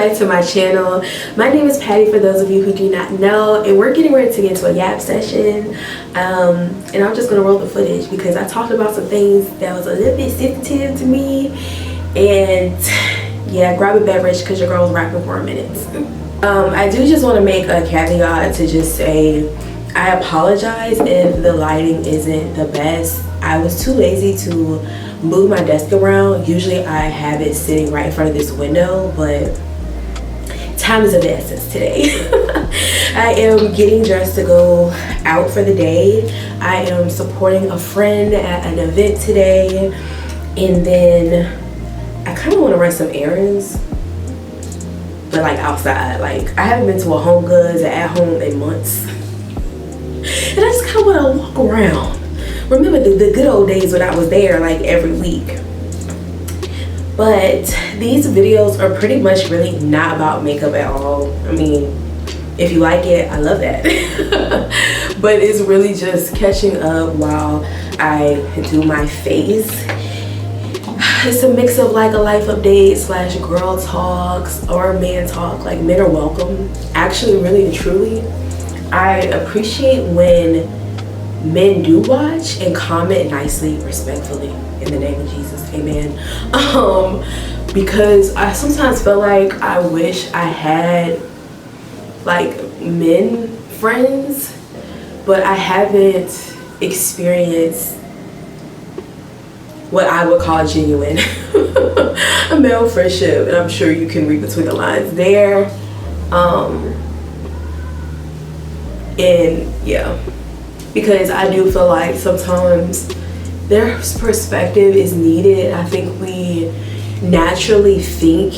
back to my channel. My name is Patty, for those of you who do not know, and we're getting ready to get into a yap session. And I'm just gonna roll the footage because I talked about some things that was a little bit sensitive to me. And yeah, grab a beverage because your girl's rapping for a minute. I do just want to make a caveat to just say I apologize if the lighting isn't the best. I was too lazy to move my desk around. Usually I have it sitting right in front of this window, but time is of the essence today. I am getting dressed to go out for the day. I am supporting a friend at an event today, and then I kind of want to run some errands, but like outside. Like I haven't been to a Home Goods or At Home in months, and I just kind of want to walk around. Remember the good old days when I was there like every week. But these videos are pretty much really not about makeup at all. I mean, if you like it, I love that. But it's really just catching up while I do my face. It's a mix of like a life update slash girl talks or man talk. Like, men are welcome. Actually, really and truly, I appreciate when men do watch and comment nicely, respectfully, in the name of Jesus, amen. Because I sometimes feel like I wish I had like men friends, but I haven't experienced what I would call genuine a male friendship, and I'm sure you can read between the lines there. And yeah, because I do feel like sometimes their perspective is needed. I think we naturally think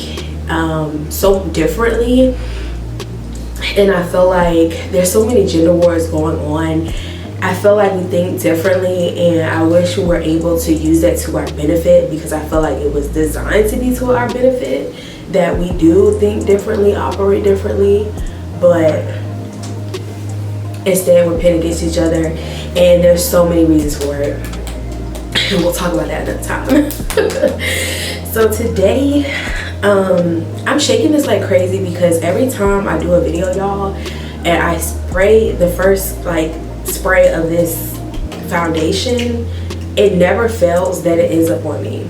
so differently, and I feel like there's so many gender wars going on. I feel like we think differently, and I wish we were able to use that to our benefit, because I feel like it was designed to be to our benefit, that we do think differently, operate differently, but instead we're pitting against each other, and there's so many reasons for it, and we'll talk about that another time. So today I'm shaking this like crazy because every time I do a video, y'all, and I spray the first like spray of this foundation, it never fails that it ends up on me.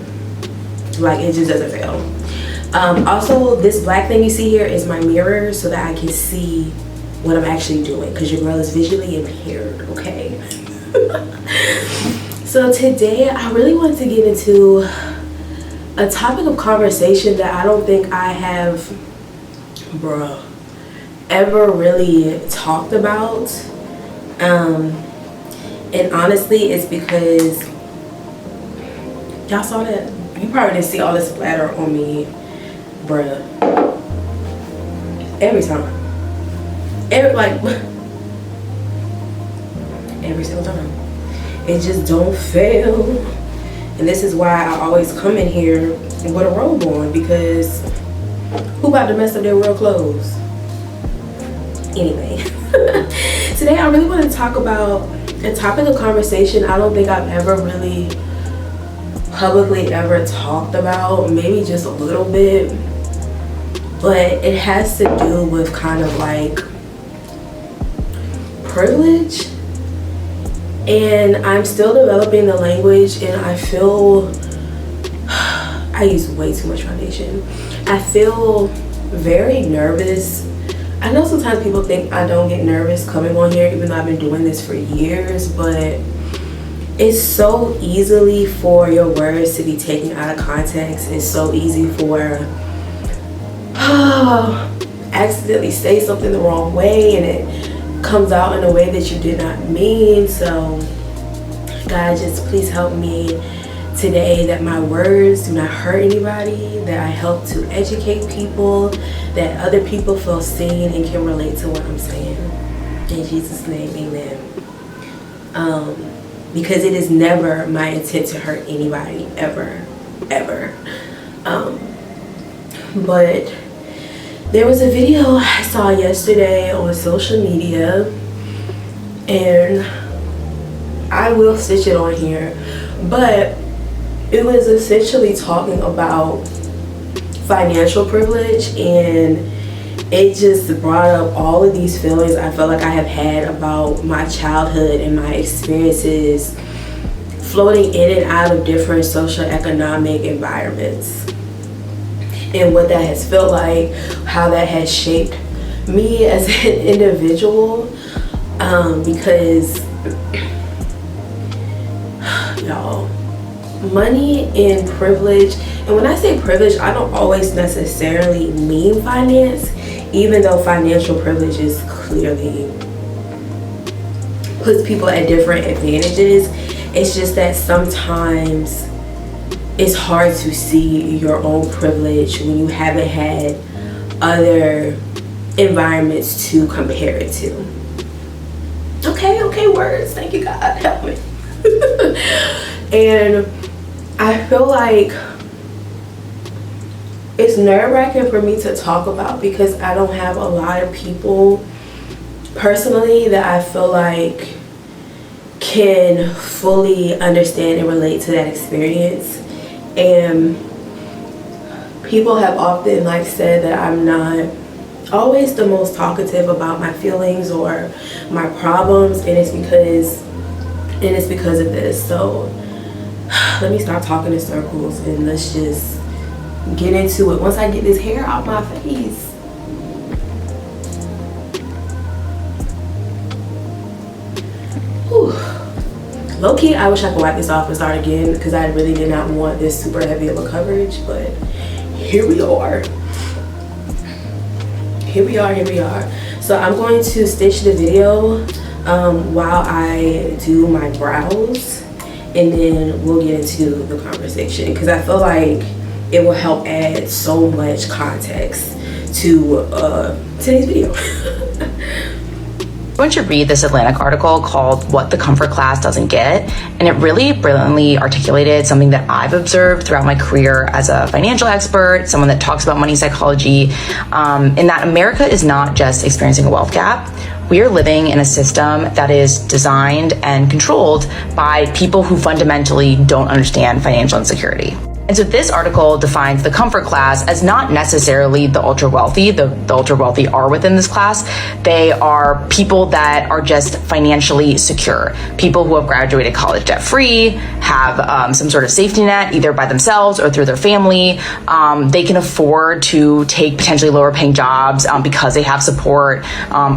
Like, it just doesn't fail. Also, this black thing you see here is my mirror so that I can see what I'm actually doing, because your girl is visually impaired, okay? So today I really want to get into a topic of conversation that I don't think I have ever really talked about. And honestly, it's because y'all saw that. You probably didn't see all this splatter on me, bruh. Every time. Every single time. It just don't fail. And this is why I always come in here with a robe on, because who about to mess up their real clothes? Anyway, today I really want to talk about a topic of conversation I don't think I've ever really publicly ever talked about, maybe just a little bit, but it has to do with kind of like privilege. And I'm still developing the language, and I feel I use way too much foundation. I feel very nervous. I know sometimes people think I don't get nervous coming on here, even though I've been doing this for years, but it's so easily for your words to be taken out of context. It's so easy for accidentally say something the wrong way, and it comes out in a way that you did not mean. So God, just please help me today that my words do not hurt anybody, that I help to educate people, that other people feel seen and can relate to what I'm saying. In Jesus' name, amen. Because it is never my intent to hurt anybody, ever. But there was a video I saw yesterday on social media, and I will stitch it on here, but it was essentially talking about financial privilege, and it just brought up all of these feelings I felt like I have had about my childhood and my experiences floating in and out of different social economic environments, and what that has felt like, how that has shaped me as an individual, because y'all, money and privilege, and when I say privilege, I don't always necessarily mean finance, even though financial privilege is clearly puts people at different advantages. It's just that sometimes it's hard to see your own privilege when you haven't had other environments to compare it to. Okay, words, thank you God, help me. And I feel like it's nerve-wracking for me to talk about, because I don't have a lot of people personally that I feel like can fully understand and relate to that experience. And people have often said that I'm not always the most talkative about my feelings or my problems, and it's because of this. So let me stop talking in circles and let's just get into it once I get this hair out my face. Whew. Low-key, I wish I could wipe this off and start again, because I really did not want this super heavy of a coverage, but here we are. Here we are. So I'm going to stitch the video while I do my brows, and then we'll get into the conversation, because I feel like it will help add so much context to today's video. I want you to read this Atlantic article called "What the Comfort Class Doesn't Get," and it really brilliantly articulated something that I've observed throughout my career as a financial expert, someone that talks about money psychology, in that America is not just experiencing a wealth gap. We are living in a system that is designed and controlled by people who fundamentally don't understand financial insecurity. And so this article defines the comfort class as not necessarily the ultra wealthy. The ultra wealthy are within this class. They are people that are just financially secure. People who have graduated college debt free, have some sort of safety net, either by themselves or through their family. They can afford to take potentially lower paying jobs because they have support,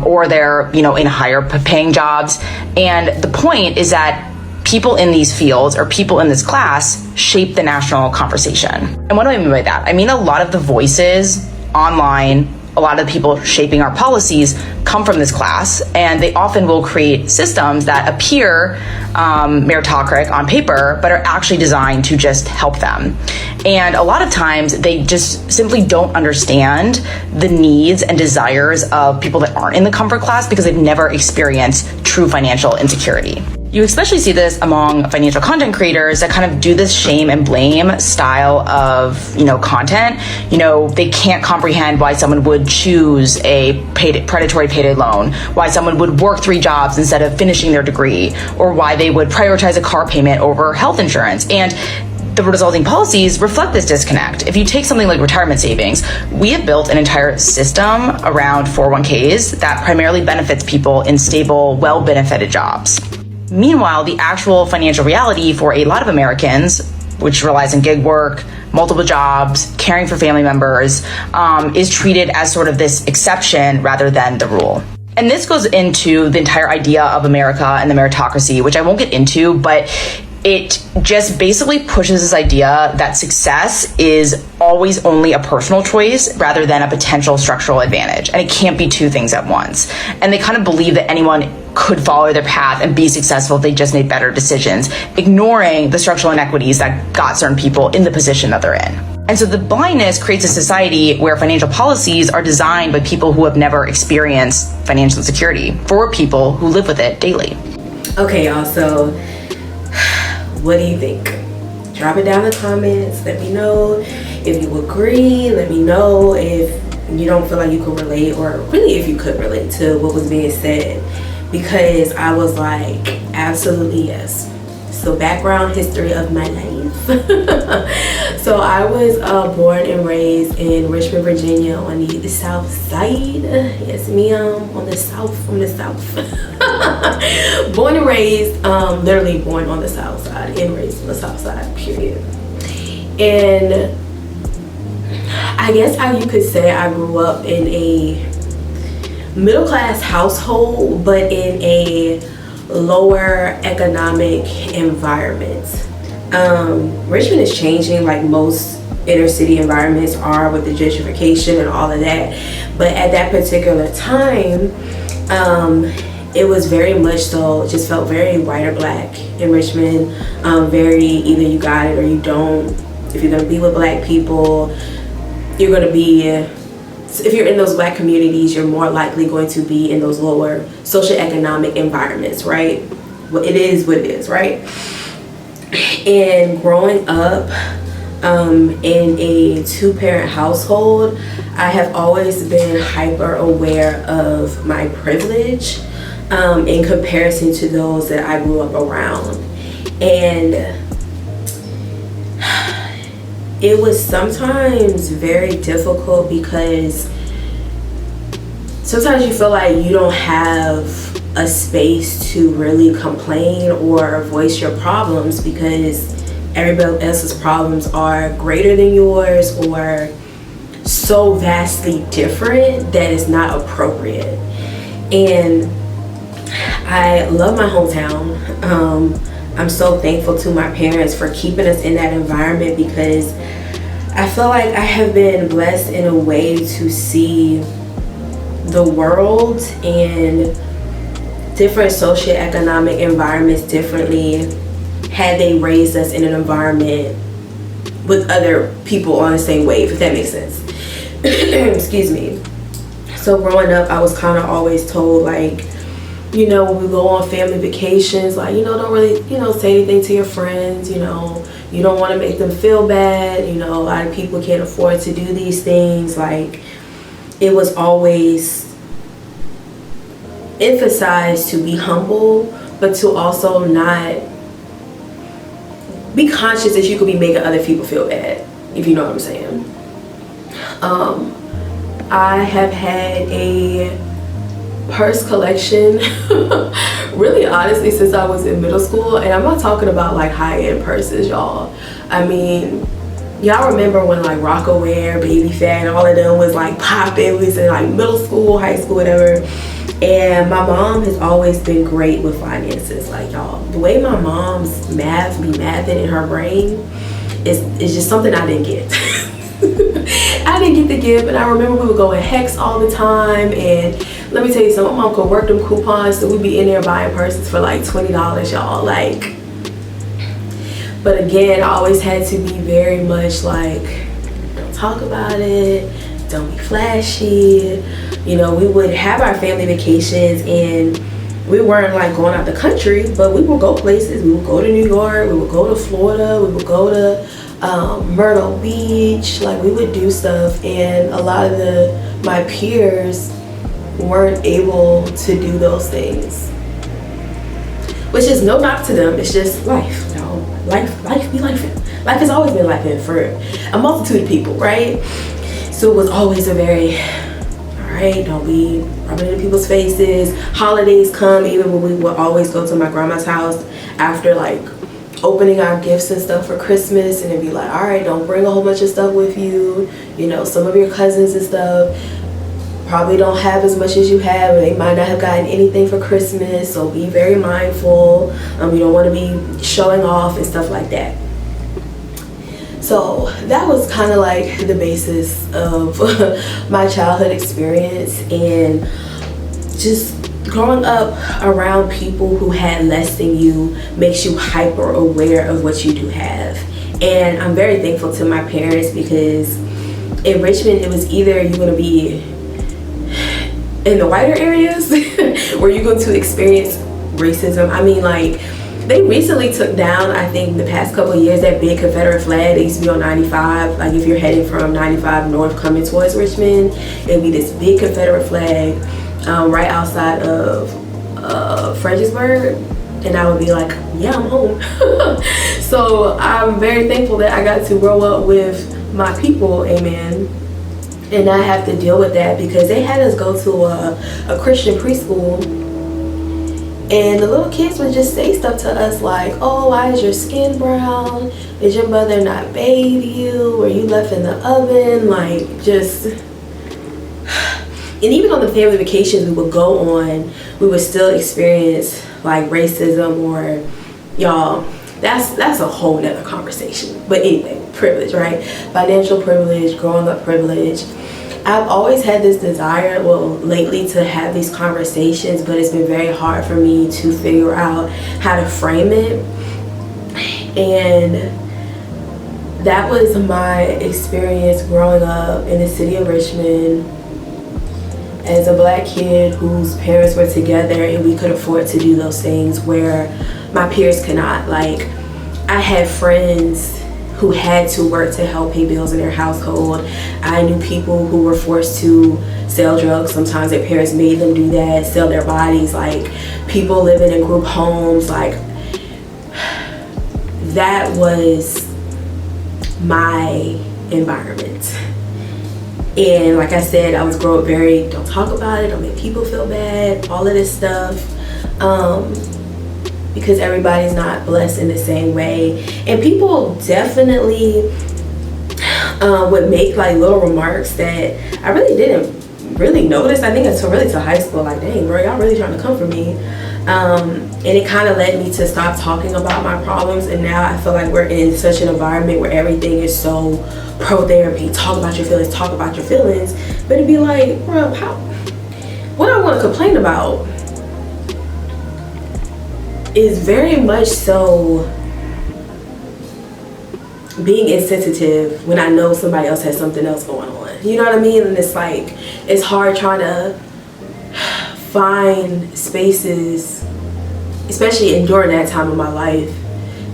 or they're, in higher paying jobs. And the point is that people in these fields, or people in this class, shape the national conversation. And what do I mean by that? I mean, a lot of the voices online, a lot of the people shaping our policies come from this class, and they often will create systems that appear meritocratic on paper, but are actually designed to just help them. And a lot of times they just simply don't understand the needs and desires of people that aren't in the comfort class, because they've never experienced true financial insecurity. You especially see this among financial content creators that kind of do this shame and blame style of, content. They can't comprehend why someone would choose a predatory payday loan, why someone would work 3 jobs instead of finishing their degree, or why they would prioritize a car payment over health insurance. And the resulting policies reflect this disconnect. If you take something like retirement savings, we have built an entire system around 401ks that primarily benefits people in stable, well-benefited jobs. Meanwhile, the actual financial reality for a lot of Americans, which relies on gig work, multiple jobs, caring for family members, is treated as sort of this exception rather than the rule. And this goes into the entire idea of America and the meritocracy, which I won't get into, but it just basically pushes this idea that success is always only a personal choice rather than a potential structural advantage. And it can't be two things at once. And they kind of believe that anyone could follow their path and be successful if they just made better decisions, ignoring the structural inequities that got certain people in the position that they're in. And so the blindness creates a society where financial policies are designed by people who have never experienced financial insecurity for people who live with it daily. Okay, y'all, so what do you think? Drop it down in the comments. Let me know if you agree. Let me know if you don't feel like you can relate, or really if you could relate to what was being said, because I was like, absolutely yes. So background history of my life. So I was born and raised in Richmond, Virginia on the south side. Yes, ma'am, on the south, from the south. Born and raised, literally born on the south side and raised on the south side, period. And I guess how you could say I grew up in a middle-class household, but in a lower economic environment. Richmond is changing like most inner city environments are with the gentrification and all of that, but at that particular time it was very much so, it just felt very white or black in Richmond. Very either you got it or you don't. If you're gonna be with black people, you're gonna be, if you're in those black communities, you're more likely going to be in those lower socioeconomic environments, right? Well, it is what it is, right? And growing up in a two-parent household, I have always been hyper aware of my privilege in comparison to those that I grew up around. And it was sometimes very difficult because sometimes you feel like you don't have a space to really complain or voice your problems because everybody else's problems are greater than yours or so vastly different that it's not appropriate. And I love my hometown. I'm so thankful to my parents for keeping us in that environment because I feel like I have been blessed in a way to see the world and different socioeconomic environments differently had they raised us in an environment with other people on the same wave, if that makes sense. Excuse me. So growing up, I was kind of always told, like, you know, when we go on family vacations, like, you know, don't really, you know, say anything to your friends, you know, you don't want to make them feel bad, you know, a lot of people can't afford to do these things. Like, it was always emphasized to be humble, but to also not be conscious that you could be making other people feel bad, if you know what I'm saying. I have had a purse collection really honestly since I was in middle school, and I'm not talking about like high-end purses, y'all. I mean, y'all remember when like Rockaware, Baby Fat, and all of them was like popping. We was in like middle school, high school, whatever. And my mom has always been great with finances. Like, y'all, the way my mom's math be mathing in her brain is just something I didn't get. I didn't get the gift, and I remember we would go in Hex all the time, and let me tell you something, my mom could work them coupons, so we'd be in there buying purses for like $20, y'all. Like, but again, I always had to be very much like, don't talk about it, don't be flashy. You know, we would have our family vacations, and we weren't like going out the country, but we would go places. We would go to New York, we would go to Florida, we would go to Myrtle Beach. Like, we would do stuff, and a lot of my peers weren't able to do those things, which is no knock to them. It's just life, you know. Life be life. Life has always been life for a multitude of people, right? So it was always a very, all right, don't be rubbing it in people's faces. Holidays come, even when we would always go to my grandma's house after like opening our gifts and stuff for Christmas, and it'd be like, all right, don't bring a whole bunch of stuff with you. You know, some of your cousins and stuff probably don't have as much as you have, or they might not have gotten anything for Christmas, so be very mindful. You don't want to be showing off and stuff like that. So that was kind of like the basis of my childhood experience, and just growing up around people who had less than you makes you hyper aware of what you do have. And I'm very thankful to my parents, because in Richmond it was either you're going to be in the whiter areas or you're going to experience racism. I mean, like, they recently took down, I think the past couple of years, that big Confederate flag that used to be on 95. Like, if you're heading from 95 north coming towards Richmond, it'd be this big Confederate flag right outside of Fredericksburg. and I would be like, yeah, I'm home. So I'm very thankful that I got to grow up with my people, amen, and not have to deal with that, because they had us go to a Christian preschool, and the little kids would just say stuff to us like, oh, why is your skin brown? Did your mother not bathe you? Were you left in the oven? Like, just... And even on the family vacations we would go on, we would still experience like racism, or y'all, that's a whole nother conversation. But anyway, privilege, right? Financial privilege, growing up privilege. I've always had this desire, well, lately, to have these conversations, but it's been very hard for me to figure out how to frame it. And that was my experience growing up in the city of Richmond as a black kid whose parents were together and we could afford to do those things where my peers could not. Like, I had friends who had to work to help pay bills in their household. I knew people who were forced to sell drugs. Sometimes their parents made them do that, sell their bodies. Like, people living in group homes. Like, that was my environment. And like I said, I was growing up very, don't talk about it, don't make people feel bad, all of this stuff. Because everybody's not blessed in the same way. And people definitely would make like little remarks that I really didn't really notice. I think until really to high school, like, dang, bro, y'all really trying to come for me. And it kind of led me to stop talking about my problems. And now I feel like we're in such an environment where everything is so pro therapy. Talk about your feelings, talk about your feelings. But it'd be like, bro, what I want to complain about is very much so being insensitive when I know somebody else has something else going on. You know what I mean? And it's like, it's hard trying to find spaces, especially during that time of my life,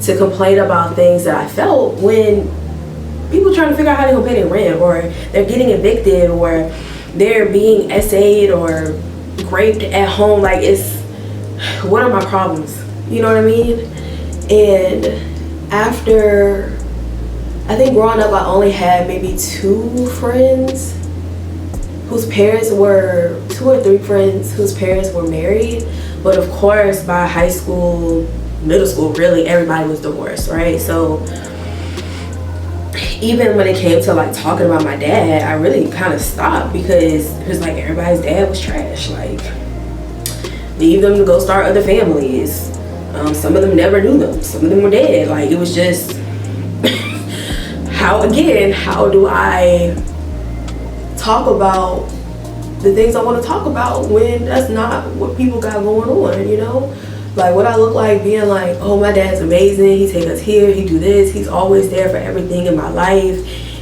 to complain about things that I felt when people trying to figure out how they're gonna pay their rent, or they're getting evicted, or they're being essayed or raped at home. Like, it's, what are my problems? You know what I mean? And after, I think growing up, I only had maybe 2 friends whose parents were, 2 or 3 friends whose parents were married. But of course, by high school, middle school, really, everybody was divorced, right? So even when it came to like talking about my dad, I really kind of stopped, because it was like everybody's dad was trash. Like, leave them to go start other families. Some of them never knew them. Some of them were dead. Like, it was just, how do I talk about the things I want to talk about when that's not what people got going on, you know? Like, what I look like being like, oh, my dad's amazing, he take us here, he do this, he's always there for everything in my life.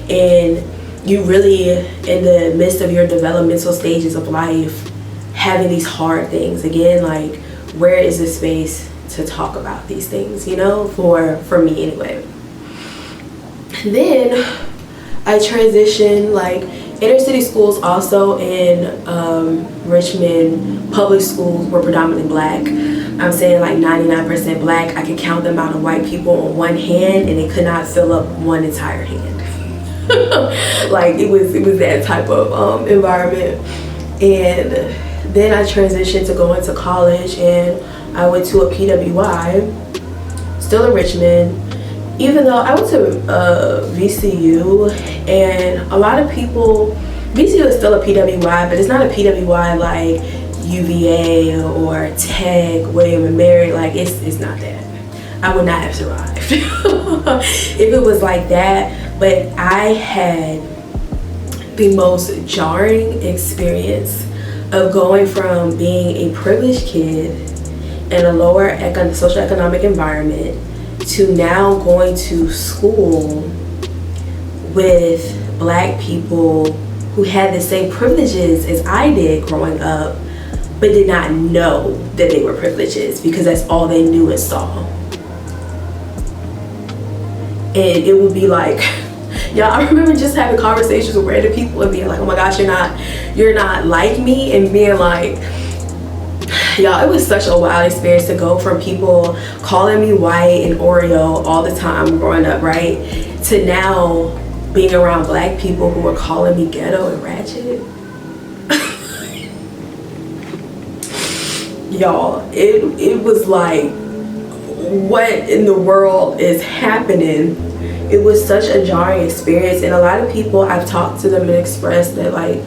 And you really, in the midst of your developmental stages of life, having these hard things, again, like, where is the space to talk about these things, you know, for me anyway. Then I transitioned, like, inner city schools also in Richmond, public schools were predominantly black. I'm saying like 99% black. I could count the amount of white people on one hand, and it could not fill up one entire hand. Like, it was that type of environment. And then I transitioned to go into college, and I went to a PWI, still in Richmond, even though I went to VCU, and a lot of people, VCU is still a PWI, but it's not a PWI like UVA or Tech, William & Mary. Like, it's not that. I would not have survived if it was like that. But I had the most jarring experience of going from being a privileged kid in a lower socioeconomic environment to now going to school with black people who had the same privileges as I did growing up, but did not know that they were privileges because that's all they knew and saw. And it would be like, yeah, I remember just having conversations with random people and being like, oh my gosh, you're not like me, and being like, y'all, it was such a wild experience to go from people calling me white and Oreo all the time growing up, right, to now being around black people who are calling me ghetto and ratchet. Y'all, it was like, what in the world is happening? It was such a jarring experience, and a lot of people, I've talked to them and expressed that like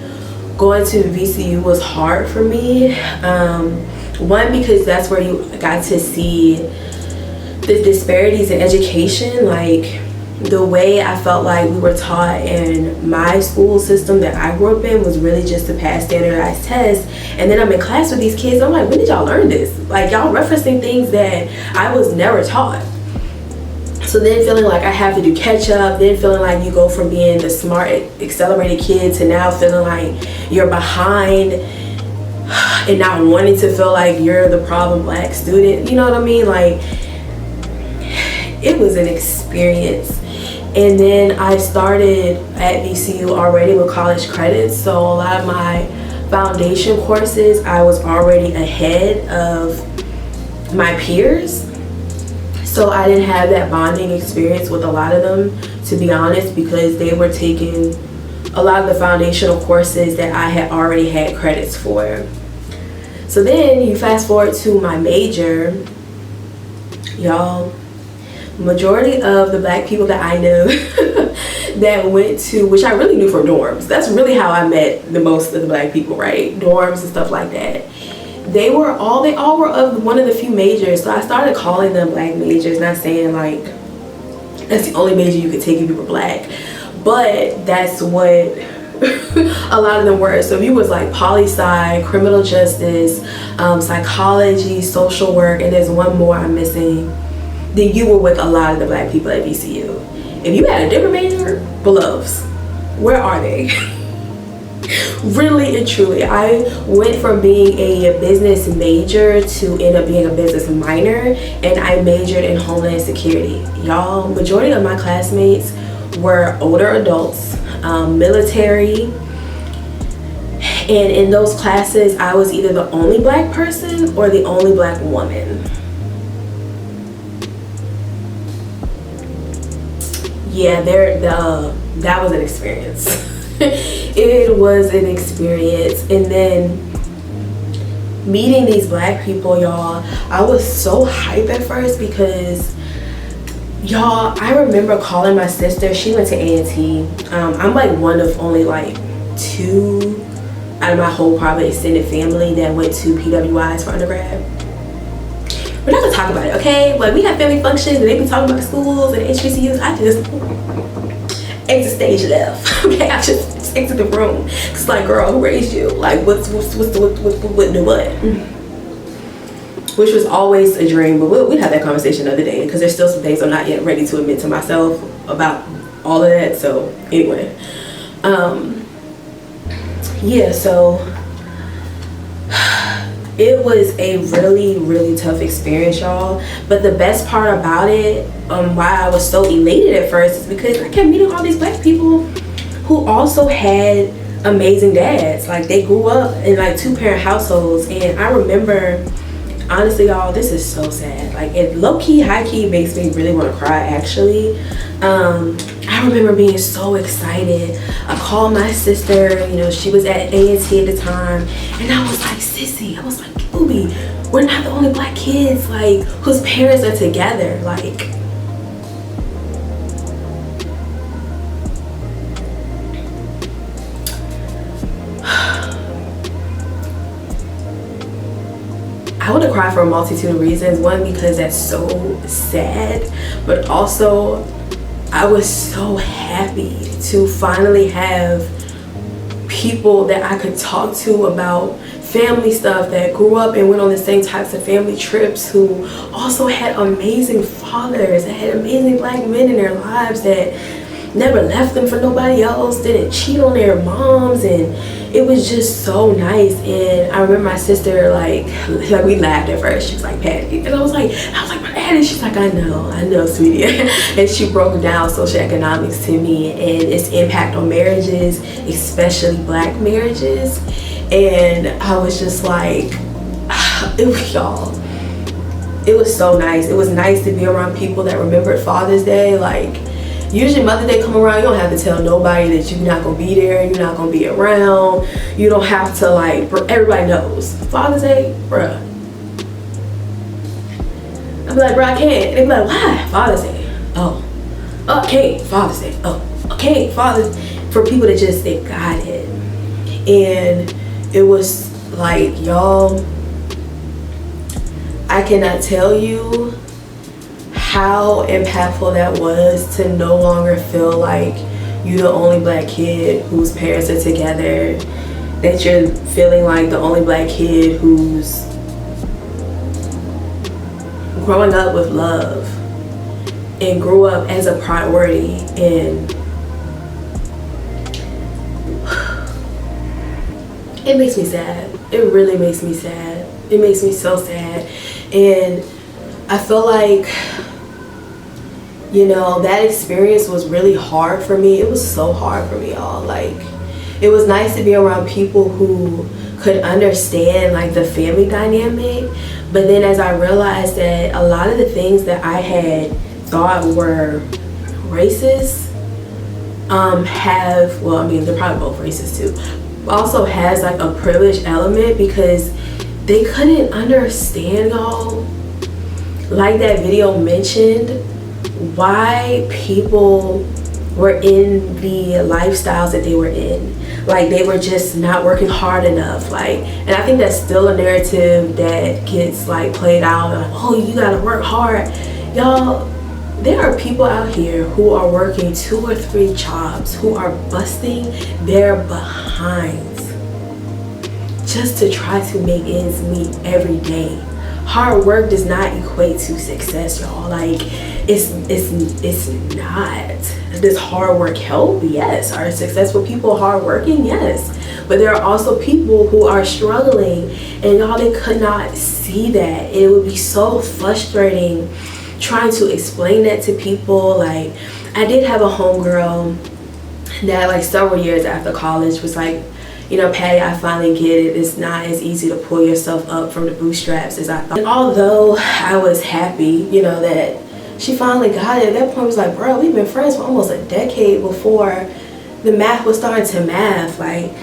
going to VCU was hard for me. One, because that's where you got to see the disparities in education. Like the way I felt like we were taught in my school system that I grew up in was really just to pass standardized tests. And then I'm in class with these kids, I'm like, when did y'all learn this? Like, y'all referencing things that I was never taught. So then feeling like I have to do catch up, then feeling like you go from being the smart, accelerated kid to now feeling like you're behind and not wanting to feel like you're the problem black student. You know what I mean? Like, it was an experience. And then I started at VCU already with college credits, so a lot of my foundation courses I was already ahead of my peers, so I didn't have that bonding experience with a lot of them, to be honest, because they were taking a lot of the foundational courses that I had already had credits for. So then you fast forward to my major, y'all. Majority of the black people that I knew that went to, which I really knew from dorms, that's really how I met the most of the black people, right? Dorms and stuff like that. They all were of one of the few majors, so I started calling them black majors, not saying like that's the only major you could take if you were black, but that's what a lot of them were. So if you was like poli-sci, criminal justice, psychology, social work, and there's one more I'm missing, then you were with a lot of the black people at VCU. If you had a different major, beloveds, where are they? Really and truly, I went from being a business major to end up being a business minor, and I majored in Homeland Security. Y'all, majority of my classmates were older adults, military, and in those classes, I was either the only black person or the only black woman. Yeah, that was an experience. It was an experience. And then meeting these black people, y'all, I was so hype at first because, y'all, I remember calling my sister. She went to A&T. I'm like one of only like 2 out of my whole probably extended family that went to PWIs for undergrad. We're not gonna talk about it, okay? Like, we have family functions and they be talking about the schools and HBCUs. I just exit stage left. Okay, I just exit the room. It's like, girl, who raised you? Like, what? Which was always a dream, but we'll have that conversation another day because there's still some things I'm not yet ready to admit to myself about all of that. So anyway, yeah, so it was a really, really tough experience, y'all. But the best part about it, why I was so elated at first, is because I kept meeting all these black people who also had amazing dads. Like, they grew up in like 2-parent households. And I remember, honestly, y'all, this is so sad. Like, it low-key, high-key makes me really want to cry, actually. I remember being so excited. I called my sister, you know, she was at A&T at the time, and I was like, sissy, I was like, Booby, we're not the only black kids, like, whose parents are together. Like, I would have cried for a multitude of reasons. One, because that's so sad, but also I was so happy to finally have people that I could talk to about family stuff, that grew up and went on the same types of family trips, who also had amazing fathers, that had amazing black men in their lives, that never left them for nobody else, didn't cheat on their moms, and it was just so nice. And I remember my sister, like we laughed at first. She was like, Patty, and I was like, Patty. She's like, I know, sweetie. And she broke down social economics to me and its impact on marriages, especially black marriages. And I was just like, y'all, it was so nice. It was nice to be around people that remembered Father's Day. Like, usually Mother's Day come around, you don't have to tell nobody that you're not gonna be there, you're not gonna be around. You don't have to, like, everybody knows. Father's Day, bruh. I'd be like, bruh, I can't. And they'd be like, why? Father's Day. Oh, okay, Father's Day. Oh, okay, Father's Day. For people that just, they got it. And it was like, y'all, I cannot tell you how impactful that was to no longer feel like you're the only black kid whose parents are together, that you're feeling like the only black kid who's growing up with love and grew up as a priority. And it makes me sad. It really makes me sad. It makes me so sad. And I feel like, you know, that experience was really hard for me. It was so hard for me, y'all. Like, it was nice to be around people who could understand, like, the family dynamic. But then as I realized that a lot of the things that I had thought were racist have, well, I mean, they're probably both racist too, also has like a privilege element, because they couldn't understand, y'all, like that video mentioned, why people were in the lifestyles that they were in. Like, they were just not working hard enough. Like, and I think that's still a narrative that gets like played out, like, oh, you gotta work hard. Y'all, there are people out here who are working 2 or 3 jobs, who are busting their behinds just to try to make ends meet every day. Hard work does not equate to success, y'all. Like, it's not. Does hard work help? Yes. Are successful people hardworking? Yes. But there are also people who are struggling, and y'all, they could not see that. It would be so frustrating trying to explain that to people. Like, I did have a homegirl that, like, several years after college was like, you know, Patty, I finally get it. It's not as easy to pull yourself up from the bootstraps as I thought. And although I was happy, you know, that she finally got it, at that point it was like, bro, we've been friends for almost a decade before the math was starting to math. Like,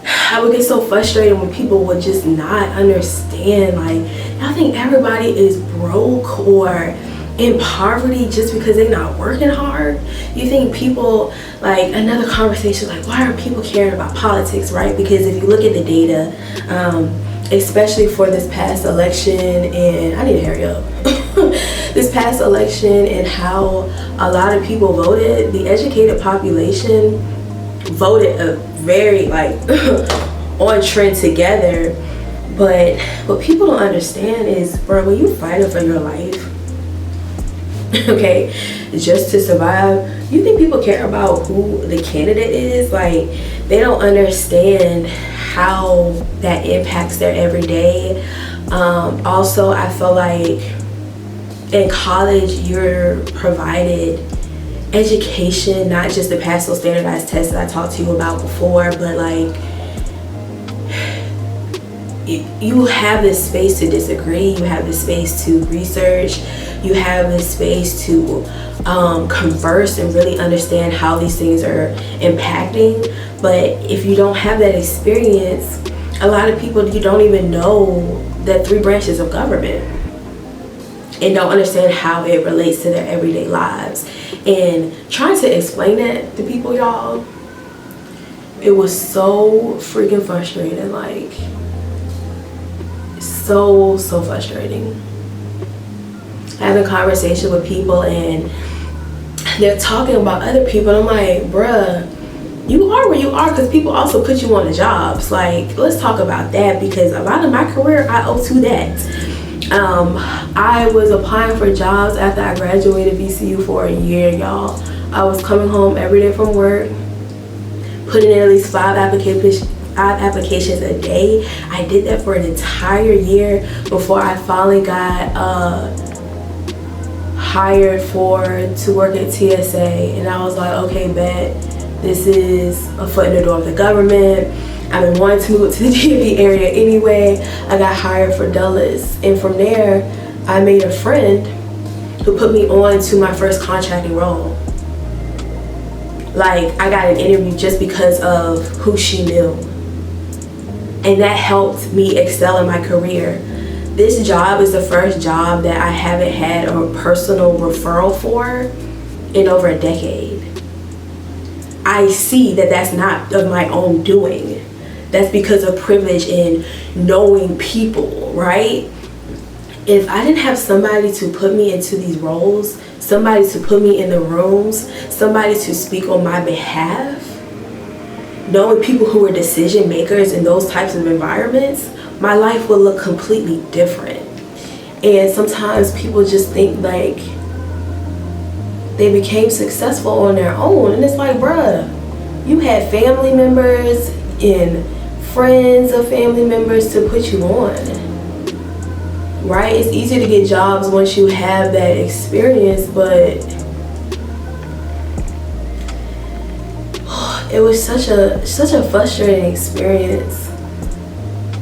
I would get so frustrated when people would just not understand. Like, I think everybody is broke or in poverty just because they're not working hard. You think people, like, another conversation, like, why are people caring about politics, right? Because if you look at the data, especially for this past election, and I need to hurry up, this past election and how a lot of people voted, the educated population voted a very, like, on trend together. But what people don't understand is, bro, when you fighting for your life, okay, just to survive, you think people care about who the candidate is? Like, they don't understand how that impacts their everyday. Also, I feel like in college you're provided education, not just the pass those standardized tests that I talked to you about before, but like, you have this space to disagree, you have this space to research, you have this space to converse and really understand how these things are impacting. But if you don't have that experience, a lot of people, you don't even know the 3 branches of government and don't understand how it relates to their everyday lives. And trying to explain that to people, y'all, it was so freaking frustrating. Like, so frustrating. Having a conversation with people and they're talking about other people, and I'm like, bruh, you are where you are because people also put you on the jobs. Like, let's talk about that, because a lot of my career I owe to that. I was applying for jobs after I graduated VCU for a year, y'all. I was coming home every day from work, putting in at least 5 applications a day. I did that for an entire year before I finally got hired to work at TSA. And I was like, okay, bet, This is a foot in the door of the government. I've been wanting to move to the DMV area anyway. I got hired for Dulles, and from there I made a friend who put me on to my first contracting role. Like, I got an interview just because of who she knew, and that helped me excel in my career. This job is the first job that I haven't had a personal referral for in over a decade. I see that that's not of my own doing. That's because of privilege in knowing people, right? If I didn't have somebody to put me into these roles, somebody to put me in the rooms, somebody to speak on my behalf, knowing people who are decision makers in those types of environments, my life would look completely different. And sometimes people just think like they became successful on their own, and it's like, bruh, you had family members and friends of family members to put you on, right? It's easier to get jobs once you have that experience, but it was such a frustrating experience.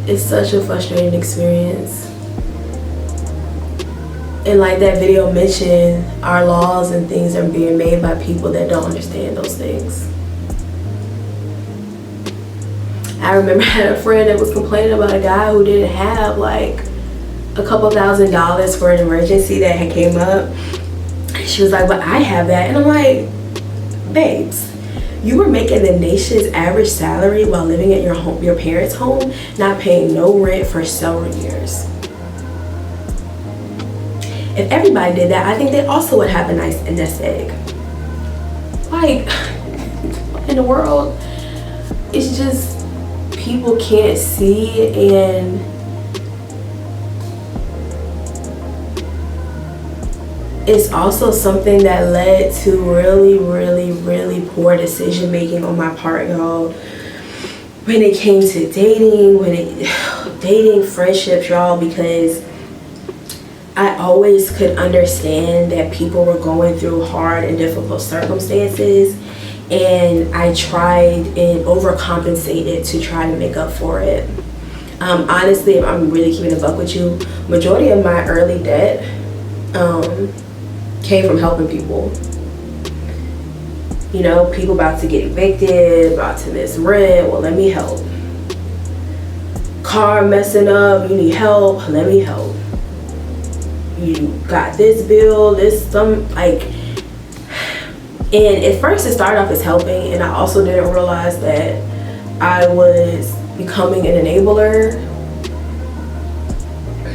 It's such a frustrating experience. And like that video mentioned, our laws and things are being made by people that don't understand those things. I remember I had a friend that was complaining about a guy who didn't have like a couple $1,000s for an emergency that had came up. She was like, but I have that. And I'm like, babes, you were making the nation's average salary while living at your home, your parents' home, not paying no rent for several years. If everybody did that, I think they also would have a nice nest egg. Like, in the world, it's just people can't see, and it's also something that led to really poor decision making on my part, y'all. When it came to dating, friendships, y'all, because I always could understand that people were going through hard and difficult circumstances, and I tried and overcompensated to try to make up for it. Honestly, if I'm really keeping a buck with you, majority of my early debt came from helping people. You know, people about to get evicted, about to miss rent, well, let me help. Car messing up, you need help, let me help. You got this bill, and at first it started off as helping, and I also didn't realize that I was becoming an enabler.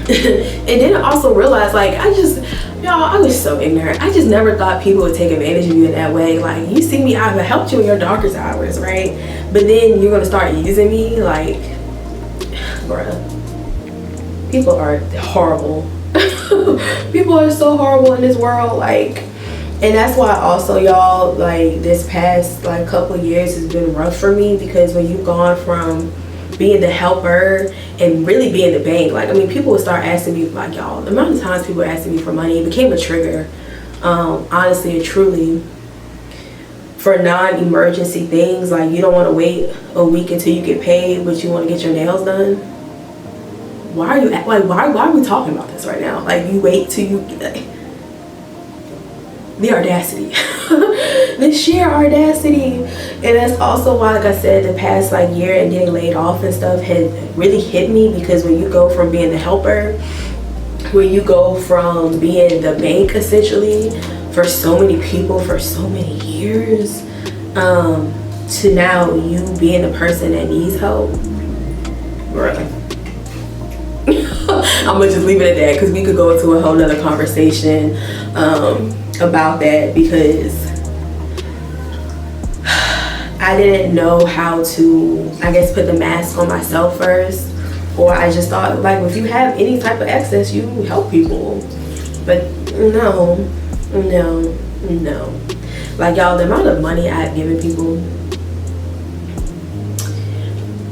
And then I also realized, like, I was so ignorant. I just never thought people would take advantage of you in that way. Like, you see me, I've helped you in your darkest hours, right? But then you're gonna start using me, like, bruh. People are horrible. People are so horrible in this world, like, and that's why also, y'all, like, this past like couple years has been rough for me, because when you've gone from being the helper and really being the bank, like, I mean, people would start asking me, like, y'all, the amount of times people were asking me for money, it became a trigger, honestly and truly, for non-emergency things. Like, you don't want to wait a week until you get paid, but you want to get your nails done. Why are we talking about this right now? Like, you wait till you get, the audacity. The sheer audacity. And that's also why, like I said, the past like year and getting laid off and stuff had really hit me, because when you go from being the helper, when you go from being the bank essentially for so many people for so many years, to now you being the person that needs help, really. I'm gonna just leave it at that, because we could go into a whole nother conversation about that, because I didn't know how to, I guess, put the mask on myself first, or I just thought, like, if you have any type of excess, you help people. But no. Like, y'all, the amount of money I've given people,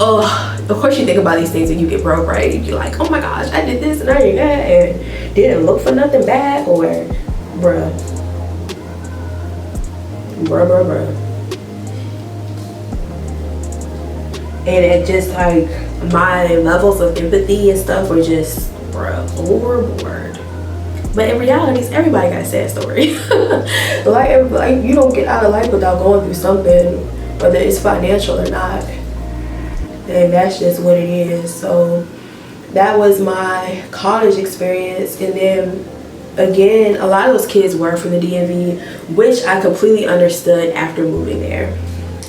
of course you think about these things and you get broke, right? You're like, oh my gosh, I did this and I did that and didn't look for nothing back, or bruh. And it just like my levels of empathy and stuff were just, bruh, overboard. But in reality, everybody got a sad story. like you don't get out of life without going through something, whether it's financial or not. And that's just what it is. So that was my college experience. And then again, a lot of those kids were from the DMV, which I completely understood after moving there.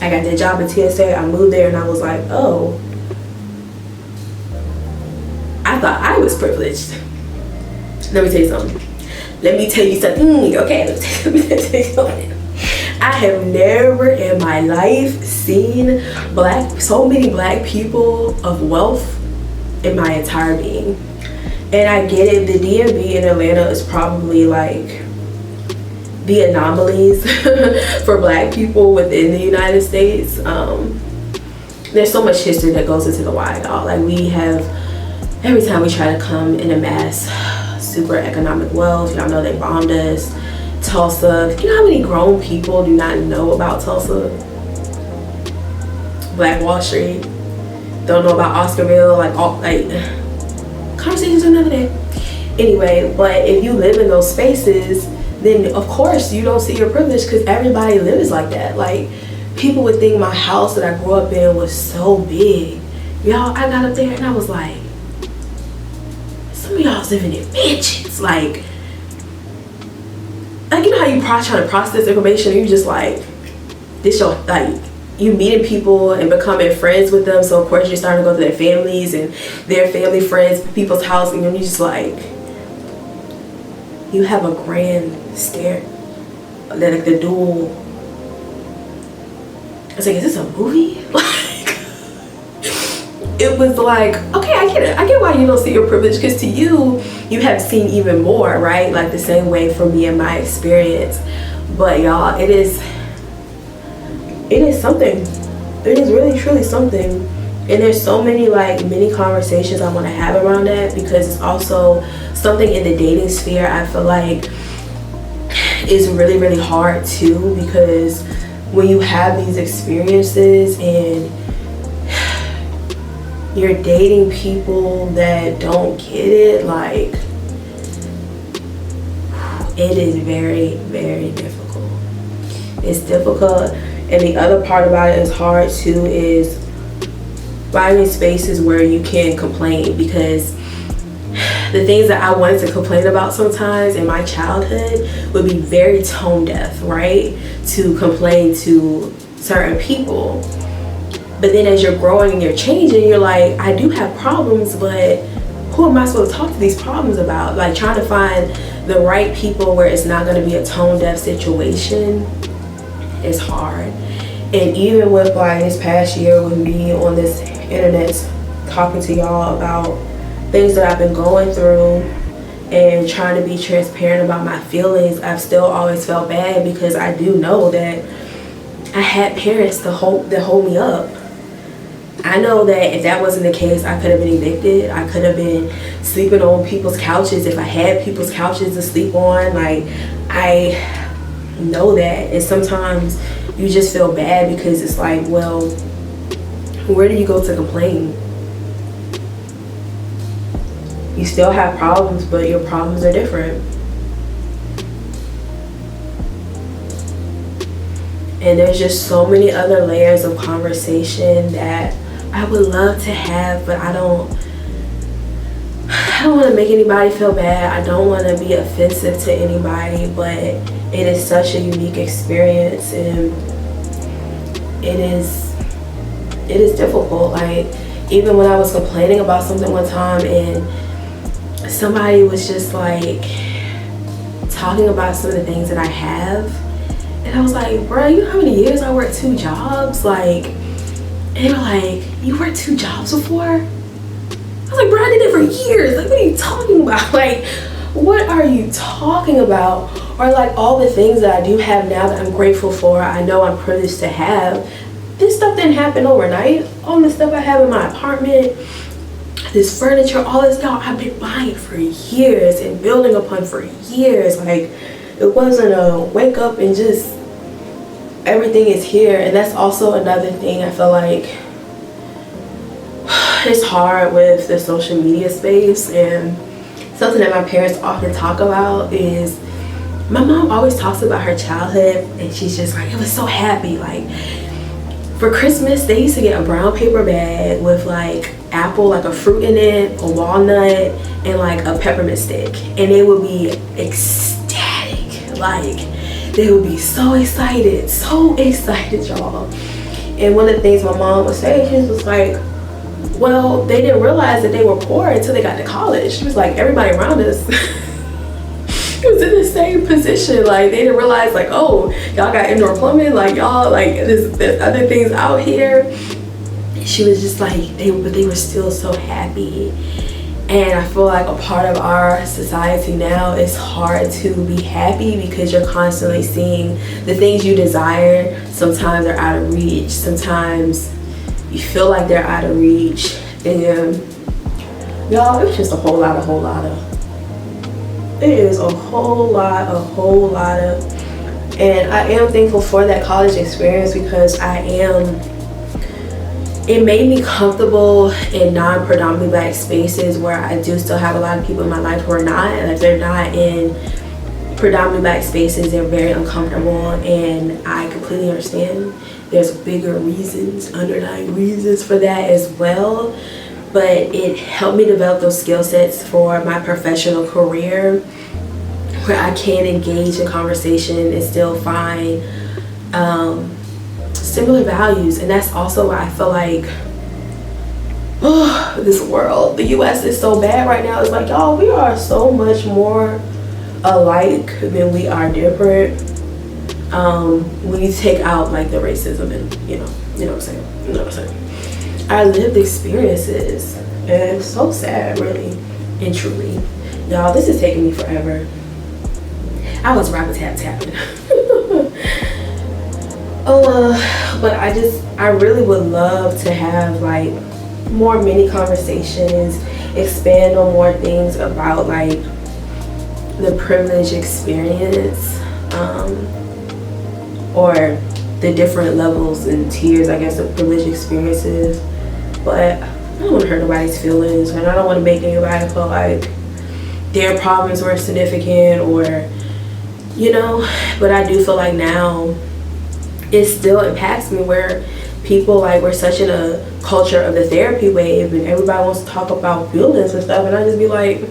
I got that job at TSA, I moved there, and I was like, oh, I thought I was privileged. Let me tell you something. Okay, let me tell you something. I have never in my life seen so many black people of wealth in my entire being. And I get it, the DMV in Atlanta is probably like the anomalies for black people within the United States. There's so much history that goes into the why, y'all. Like we have, every time we try to come and amass super economic wealth, y'all know they bombed us. Tulsa, you know how many grown people do not know about Tulsa? Black Wall Street, don't know about Oscarville, like conversations another day. Anyway, but if you live in those spaces, then of course you don't see your privilege because everybody lives like that. Like people would think my house that I grew up in was so big. Y'all, I got up there and I was like, some of y'all's living in mansions. Like you know how you try to process information and you just like, this your, like, you meeting people and becoming friends with them, so of course you're starting to go to their families and their family friends, people's house, and then you just like, you have a grand stare, like the dual. I was like, is this a movie? Like, it was like, okay, I get it. I get why you don't see your privilege, because to you, you have seen even more, right? Like the same way for me and my experience. But y'all, it is something. It is really truly something. And there's so many like mini conversations I want to have around that, because it's also something in the dating sphere I feel like is really, really hard too, because when you have these experiences and you're dating people that don't get it, like, it is very, very difficult. It's difficult. And the other part about it is hard too, is finding spaces where you can complain, because the things that I wanted to complain about sometimes in my childhood would be very tone deaf, right? To complain to certain people. But then as you're growing and you're changing, you're like, I do have problems, but who am I supposed to talk to these problems about? Like trying to find the right people where it's not going to be a tone deaf situation is hard. And even with like this past year with me on this internet talking to y'all about things that I've been going through and trying to be transparent about my feelings, I've still always felt bad, because I do know that I had parents that hold me up. I know that if that wasn't the case, I could have been evicted. I could have been sleeping on people's couches if I had people's couches to sleep on. Like, I know that. And sometimes you just feel bad, because it's like, well, where do you go to complain? You still have problems, but your problems are different. And there's just so many other layers of conversation that I would love to have, but I don't want to make anybody feel bad. I don't want to be offensive to anybody, but it is such a unique experience, and it is difficult. Like, even when I was complaining about something one time and somebody was just like talking about some of the things that I have, and I was like, bro, you know how many years I worked 2 jobs? Like, and they were like, you worked 2 jobs before? I was like, bro, I did it for years. Like, what are you talking about? Like, what are you talking about? Or like all the things that I do have now that I'm grateful for, I know I'm privileged to have. This stuff didn't happen overnight. All the stuff I have in my apartment, this furniture, all this stuff, I've been buying for years and building upon for years. Like, it wasn't a wake up and just everything is here. And that's also another thing I feel like it's hard with the social media space, and something that my parents often talk about is my mom always talks about her childhood, and she's just like, it was so happy. Like for Christmas, they used to get a brown paper bag with like apple, like a fruit in it, a walnut, and like a peppermint stick, and they would be ecstatic. Like they would be so excited, y'all. And one of the things my mom would say, she was like, well, they didn't realize that they were poor until they got to college. She was like, everybody around us was in the same position. Like they didn't realize, like, oh, y'all got indoor plumbing, like y'all, like there's other things out here. She was just like, but they were still so happy. And I feel like a part of our society now, it's hard to be happy because you're constantly seeing the things you desire. Sometimes they're out of reach. Sometimes you feel like they're out of reach. And y'all, it's just a whole lot of. It is a whole lot of. And I am thankful for that college experience because it made me comfortable in non-predominantly Black spaces where I do still have a lot of people in my life who are not. And if they're not in predominantly Black spaces, they're very uncomfortable, and I completely understand. There's bigger reasons, underlying reasons for that as well. But it helped me develop those skill sets for my professional career where I can engage in conversation and still find similar values. And that's also why I feel like this world, the US is so bad right now. It's like, y'all, we are so much more alike than we are different. When you take out like the racism and you know what I'm saying, our lived experiences. And it's so sad, really and truly. Y'all, this is taking me forever. I was rabbit tapping. But I really would love to have like more mini conversations, expand on more things about like the privilege experience, or the different levels and tiers, I guess, of privilege experiences. But I don't want to hurt nobody's feelings, and I don't want to make anybody feel like their problems were significant, or but I do feel like now it still impacts me where people, like, we're such in a culture of the therapy wave and everybody wants to talk about feelings and stuff, and I just be like,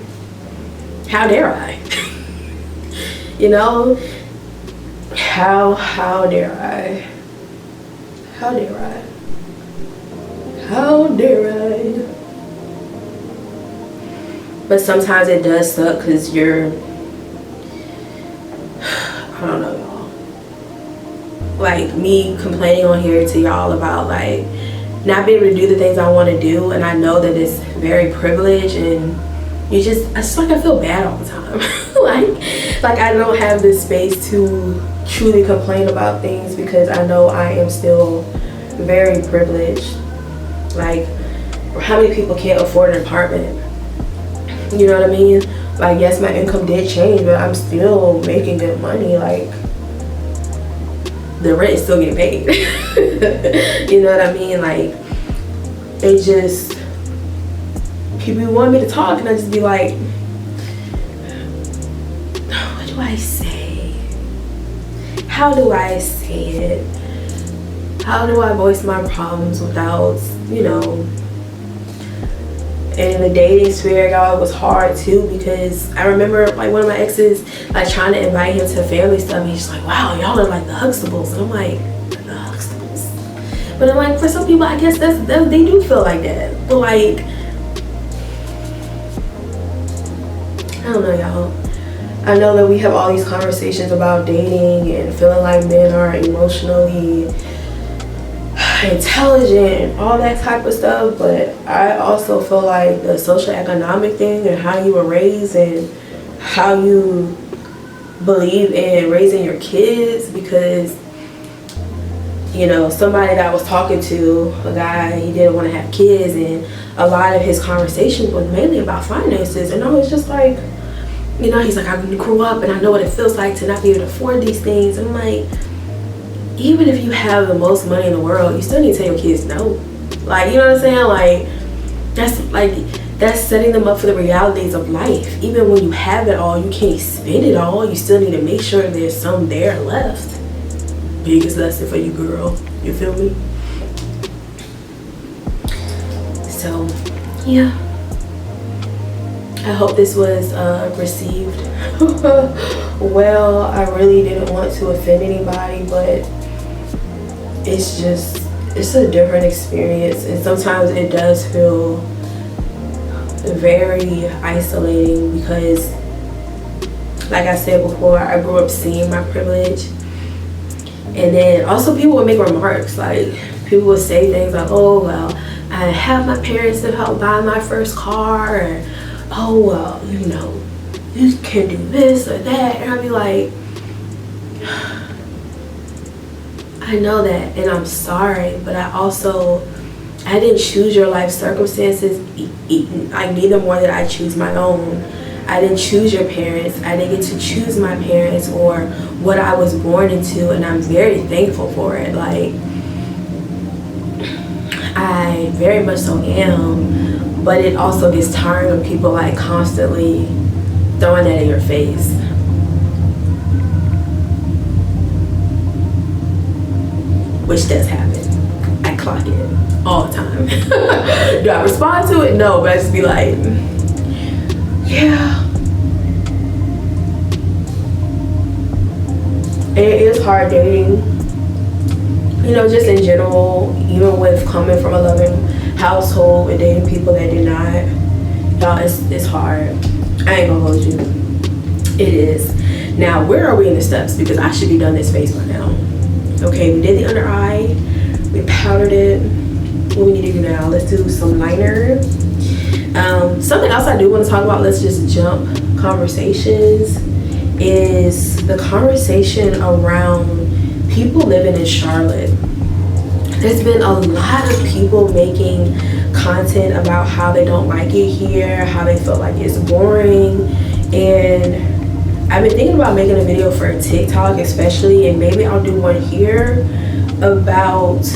how dare I? How dare I? How dare I? How dare I? But sometimes it does suck because you're, I don't know, y'all. Like me complaining on here to y'all about like not being able to do the things I want to do, and I know that it's very privileged, and it's just like I feel bad all the time. like I don't have this space to truly complain about things because I know I am still very privileged. Like, how many people can't afford an apartment? You know what I mean? Like, yes, my income did change, but I'm still making good money. Like, the rent is still getting paid. You know what I mean? Like, it just, people want me to talk, and I just be like, what do I say? How do I say it? How do I voice my problems without, and in the dating sphere, y'all, it was hard too, because I remember like one of my exes, like trying to invite him to family stuff, and he's just like, wow, y'all are like the Huxtables. And I'm like, the Huxtables? But I'm like, for some people, I guess they do feel like that. But like, I don't know, y'all. I know that we have all these conversations about dating and feeling like men are emotionally intelligent and all that type of stuff, but I also feel like the social economic thing and how you were raised and how you believe in raising your kids, because somebody that I was talking to, a guy, he didn't want to have kids, and a lot of his conversations was mainly about finances, and I was just like, he's like, I grew up and I know what it feels like to not be able to afford these things. And I'm like, even if you have the most money in the world, you still need to tell your kids no. Like, you know what I'm saying? Like, that's setting them up for the realities of life. Even when you have it all, you can't spend it all. You still need to make sure there's some there left. Biggest lesson for you, girl. You feel me? So, yeah. I hope this was received well. I really didn't want to offend anybody, but it's a different experience, and sometimes it does feel very isolating because, like I said before, I grew up seeing my privilege. And then also people would make remarks, like people would say things like, oh well, I have my parents to help buy my first car, or oh well, you know, you can do this or that. And I'd be like, I know that, and I'm sorry, but I didn't choose your life circumstances. Like, neither more did I choose my own. I didn't choose your parents. I didn't get to choose my parents or what I was born into, and I'm very thankful for it. Like, I very much so am, but it also gets tiring of people like constantly throwing that in your face. Which does happen. I clock it all the time. Do I respond to it? No, but I just be like, yeah. It is hard dating, you know, just in general, even with coming from a loving household and dating people that did not. Y'all, it's hard. I ain't gonna hold you. It is. Now, where are we in the steps? Because I should be done this face by now. Okay, we did the under eye, we powdered it. What we need to do now, let's do some liner. Something else I do want to talk about, let's just jump conversations, is the conversation around people living in Charlotte. There's been a lot of people making content about how they don't like it here, how they feel like it's boring, and I've been thinking about making a video for TikTok especially, and maybe I'll do one here about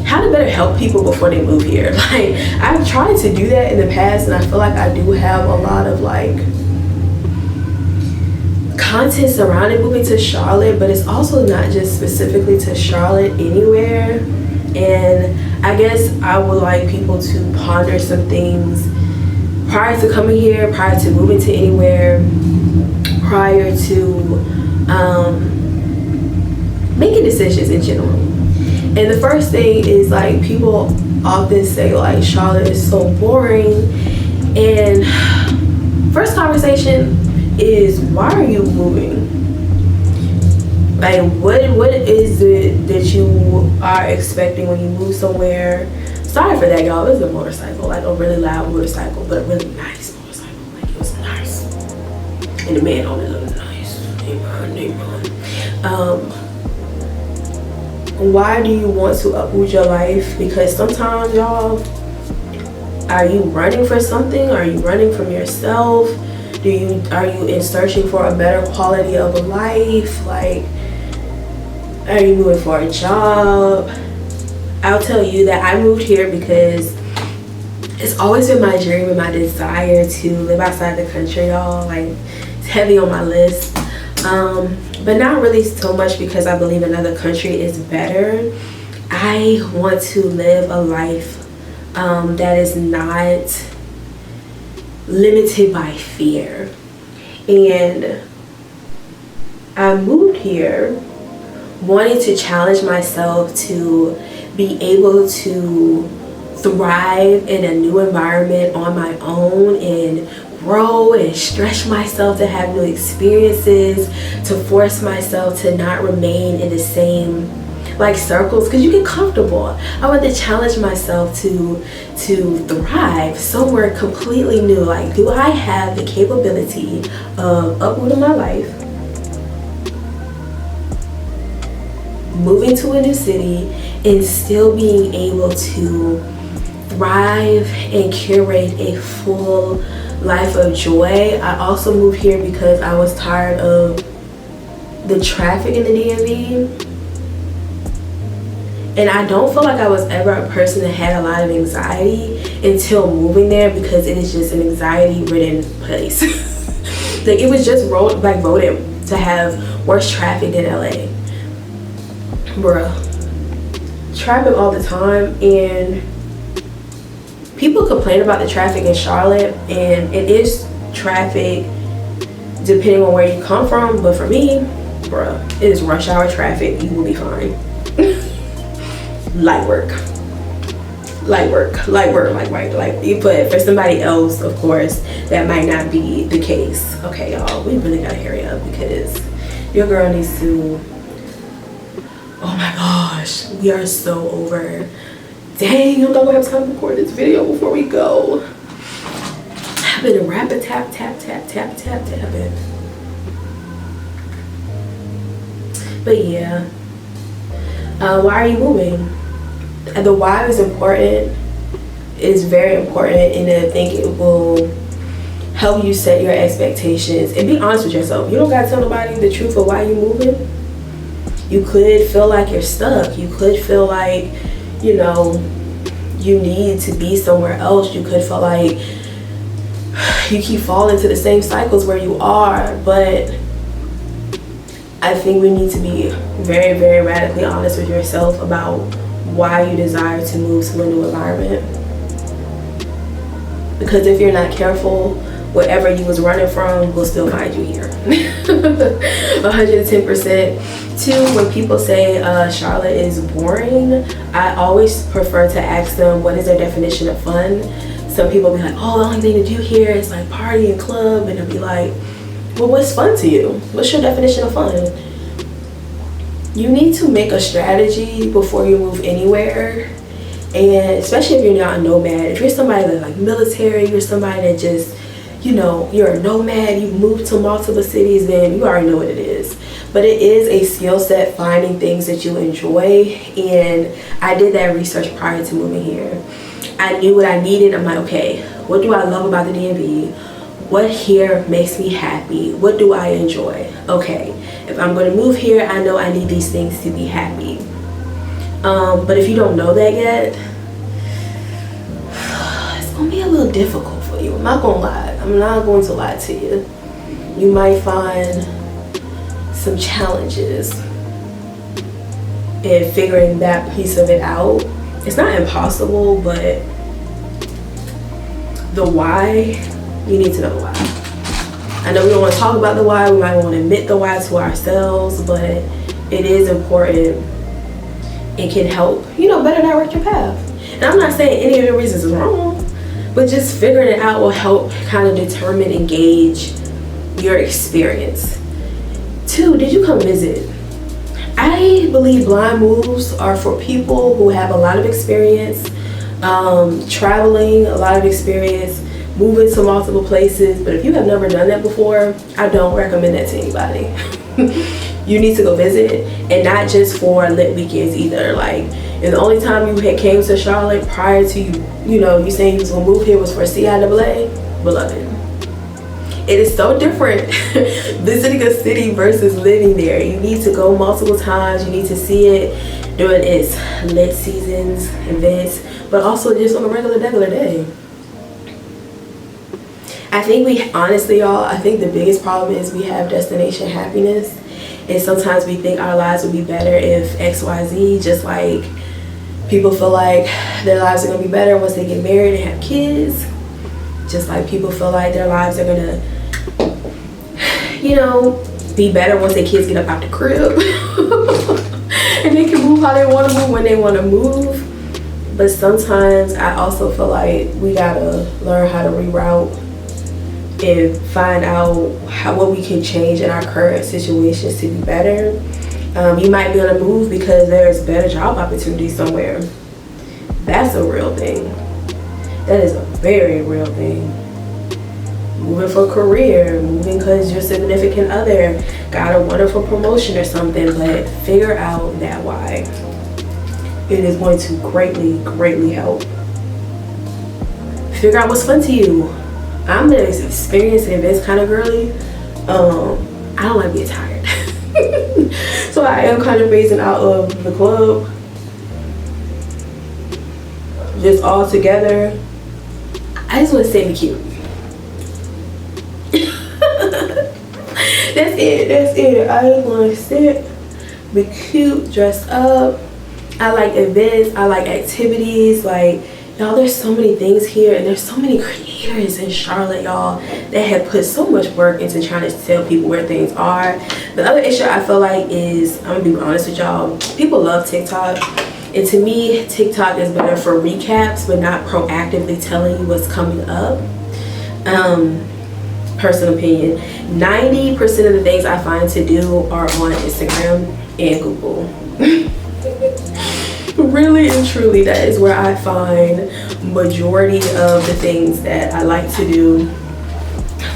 how to better help people before they move here. Like, I've tried to do that in the past, and I feel like I do have a lot of like content surrounding moving to Charlotte, but it's also not just specifically to Charlotte, anywhere. And I guess I would like people to ponder some things prior to coming here, prior to moving to anywhere, prior to making decisions in general. And the first thing is, like, people often say like Charlotte is so boring, and first conversation is, why are you moving? Like, what is it that you are expecting when you move somewhere? Sorry for that, y'all. It was a motorcycle, like a really loud motorcycle, but a really nice motorcycle. Like, it was nice, and the man on it looked nice. Why do you want to uproot your life? Because sometimes, y'all, are you running for something? Are you running from yourself? Are you in searching for a better quality of a life? Like, are you moving for a job? I'll tell you that I moved here because it's always been my dream and my desire to live outside the country, y'all. Like, it's heavy on my list. But not really so much because I believe another country is better. I want to live a life that is not limited by fear. And I moved here wanting to challenge myself to be able to thrive in a new environment on my own and grow and stretch myself to have new experiences, to force myself to not remain in the same like circles, because you get comfortable. I want to challenge myself to thrive somewhere completely new. Like, do I have the capability of uprooting my life, moving to a new city, and still being able to thrive and curate a full life of joy? I also moved here because I was tired of the traffic in the DMV. And I don't feel like I was ever a person that had a lot of anxiety until moving there, because it is just an anxiety-ridden place. Like, it was just voted to have worse traffic than LA. Bruh. Traffic all the time, and people complain about the traffic in Charlotte, and it is traffic depending on where you come from, but for me, bruh, it is rush hour traffic. You will be fine. light work, but for somebody else, of course, that might not be the case. Okay, y'all, we really gotta hurry up because your girl needs to, oh my gosh, we are so over. Dang, I'm not gonna have time to record this video before we go. I've been rapid tapping. But yeah, why are you moving? The why is important. It's very important, and I think it will help you set your expectations and be honest with yourself. You don't gotta tell nobody the truth of why you're moving. You could feel like you're stuck. You could feel like, you know, you need to be somewhere else. You could feel like you keep falling into the same cycles where you are, but I think we need to be very, very radically honest with yourself about why you desire to move to a new environment. Because if you're not careful, whatever you was running from will still find you here. 110%. Two, when people say Charlotte is boring, I always prefer to ask them what is their definition of fun. Some people be like, oh, the only thing to do here is like party and club, and I'll be like, well, what's fun to you? What's your definition of fun? You need to make a strategy before you move anywhere. And especially if you're not a nomad, if you're somebody that's like military, you're somebody that just, you know, you're a nomad, you've moved to multiple cities, then you already know what it is. But it is a skill set, finding things that you enjoy. And I did that research prior to moving here. I knew what I needed. I'm like, okay, what do I love about the DMV? What here makes me happy? What do I enjoy? Okay, if I'm going to move here, I know I need these things to be happy. But if you don't know that yet, it's going to be a little difficult for you. I'm not going to lie. I'm not going to lie to you. You might find some challenges in figuring that piece of it out. It's not impossible, but the why, you need to know the why. I know we don't want to talk about the why. We might want to admit the why to ourselves, but it is important. It can help, you know, better direct your path. And I'm not saying any of the reasons is wrong, but just figuring it out will help kind of determine and gauge your experience. Two, did you come visit? I believe blind moves are for people who have a lot of experience, traveling, a lot of experience, moving to multiple places. But if you have never done that before, I don't recommend that to anybody. You need to go visit, and not just for lit weekends either. Like, and the only time you had came to Charlotte prior to you know, you saying you was gonna move here was for CIAA, beloved. It is so different visiting a city versus living there. You need to go multiple times. You need to see it during its lit seasons, events, but also just on a regular day. I think we, honestly, y'all, I think the biggest problem is we have destination happiness. And sometimes we think our lives would be better if XYZ, just like people feel like their lives are gonna be better once they get married and have kids. Just like people feel like their lives are gonna, you know, be better once their kids get up out the crib. And they can move how they wanna move when they wanna move. But sometimes I also feel like we gotta learn how to reroute and find out what we can change in our current situations to be better. You might be on a move because there's better job opportunities somewhere. That's a real thing. That is a very real thing. Moving for a career, moving because your significant other got a wonderful promotion or something, but figure out that why. It is going to greatly, greatly help. Figure out what's fun to you. I'm an experience and events kind of girly. I don't like being tired. So I am kind of phasing out of the club. this all together, I just want to say be cute. That's it. I just want to sit, be cute, dress up. I like events, I like activities. Like, y'all, there's so many things here, and there's so many creators in Charlotte, y'all, that have put so much work into trying to tell people where things are. The other issue I feel like is, I'm gonna be honest with y'all, people love TikTok. And to me, TikTok is better for recaps, but not proactively telling you what's coming up. Personal opinion, 90% of the things I find to do are on Instagram and Google. Really and truly, that is where I find majority of the things that I like to do,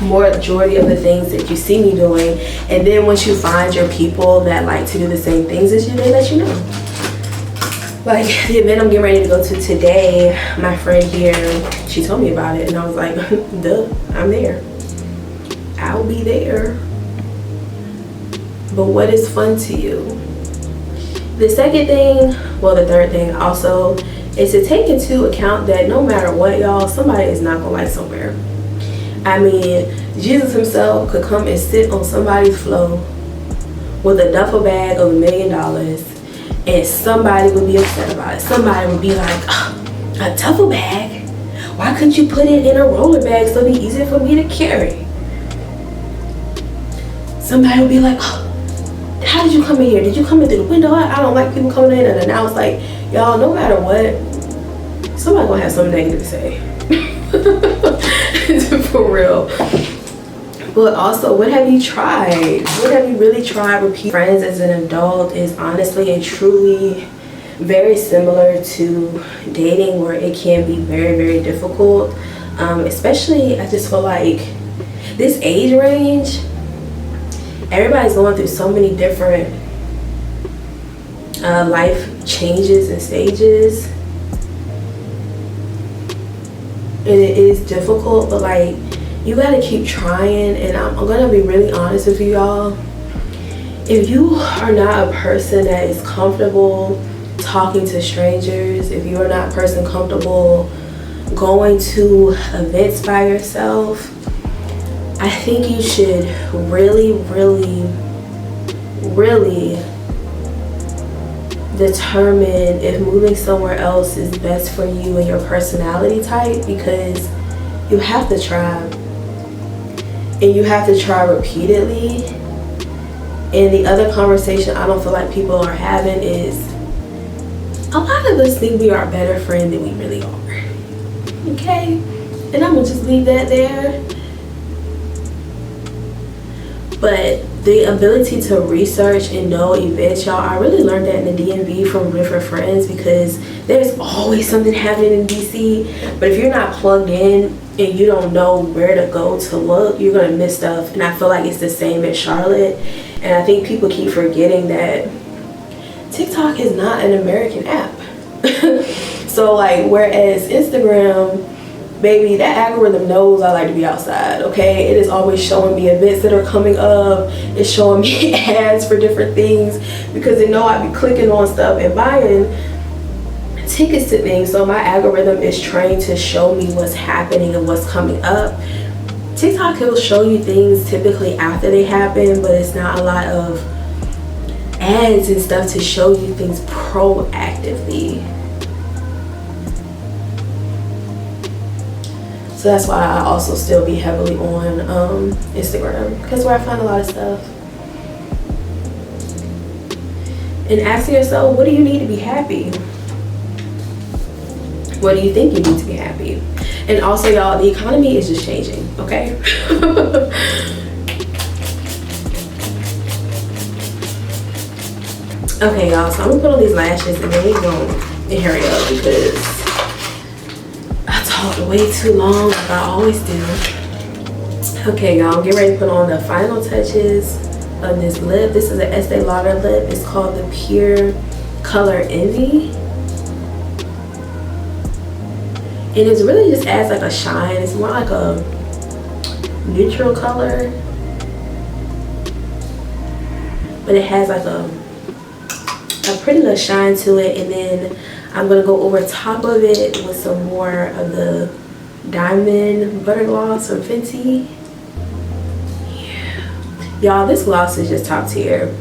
majority of the things that you see me doing. And then once you find your people that like to do the same things as you, they let you know. Like the event I'm getting ready to go to today, my friend here, she told me about it, and I was like, duh, I'm there. I'll be there. But what is fun to you? The second thing, well, the third thing also, is to take into account that no matter what, y'all, somebody is not gonna like somewhere. I mean, Jesus himself could come and sit on somebody's floor with a duffel bag of $1 million, and somebody would be upset about it. Somebody would be like, oh, a duffel bag? Why couldn't you put it in a roller bag so it'd be easier for me to carry? Somebody would be like, oh, how did you come in here? Did you come in through the window? I don't like people coming in. And I was like, y'all, no matter what, somebody gonna have something negative to say. For real. But also, what have you tried? What have you really tried? Repeat Frienns as an adult is honestly and truly very similar to dating, where it can be very, very difficult. Especially, I just feel like this age range, everybody's going through so many different life changes and stages, and it is difficult, but like, you gotta keep trying. And I'm gonna be really honest with you, y'all. If you are not a person that is comfortable talking to strangers, if you are not a person comfortable going to events by yourself, I think you should really, really, really determine if moving somewhere else is best for you and your personality type, because you have to try. And you have to try repeatedly. And the other conversation I don't feel like people are having is, a lot of us think we are a better friend than we really are. Okay? And I'm gonna just leave that there. But the ability to research and know events, y'all, I really learned that in the DMV from different friends, because there's always something happening in DC. But if you're not plugged in and you don't know where to go to look, you're gonna miss stuff. And I feel like it's the same in Charlotte. And I think people keep forgetting that TikTok is not an American app. So like, whereas Instagram, baby, that algorithm knows I like to be outside, okay? It is always showing me events that are coming up. It's showing me ads for different things, because they know I be clicking on stuff and buying tickets to things. So my algorithm is trained to show me what's happening and what's coming up. TikTok will show you things typically after they happen, but it's not a lot of ads and stuff to show you things proactively. So that's why I also still be heavily on Instagram, because where I find a lot of stuff. And ask yourself, what do you need to be happy? What do you think you need to be happy? And also, y'all, the economy is just changing, okay? Okay, y'all, so I'm gonna put on these lashes and then we're gonna hurry up, because I talked way too long, like I always do. Okay, y'all, get ready to put on the final touches of this lip. This is an Estee Lauder lip. It's called the Pure Color Envy. And it really just adds like a shine. It's more like a neutral color, but it has like a a pretty little shine to it, and then I'm gonna go over top of it with some more of the Diamond Butter Gloss from Fenty. Yeah, y'all, this gloss is just top tier.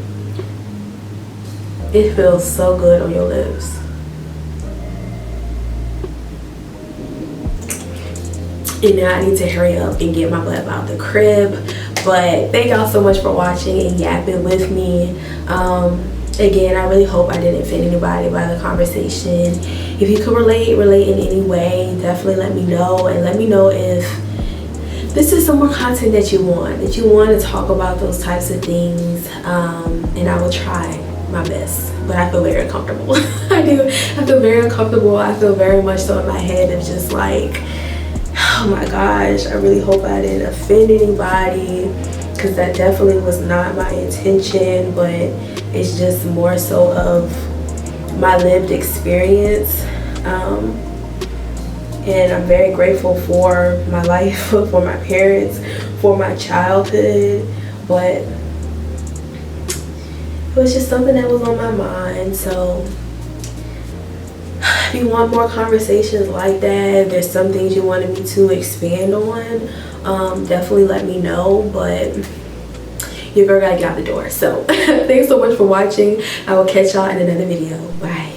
It feels so good on your lips. And now I need to hurry up and get my butt out the crib. But thank y'all so much for watching and yapping with me. Again, I really hope I didn't offend anybody by the conversation. If you could relate in any way, definitely let me know. And let me know if this is some more content that you want to talk about those types of things. And I will try my best. But I feel very uncomfortable. I do. I feel very uncomfortable. I feel very much so in my head of just like, oh my gosh, I really hope I didn't offend anybody, because that definitely was not my intention, but it's just more so of my lived experience. And I'm very grateful for my life, for my parents, for my childhood, but it was just something that was on my mind. So if you want more conversations like that, if there's some things you wanted me to expand on, definitely let me know. But your girl gotta get out the door. So thanks so much for watching. I will catch y'all in another video. Bye.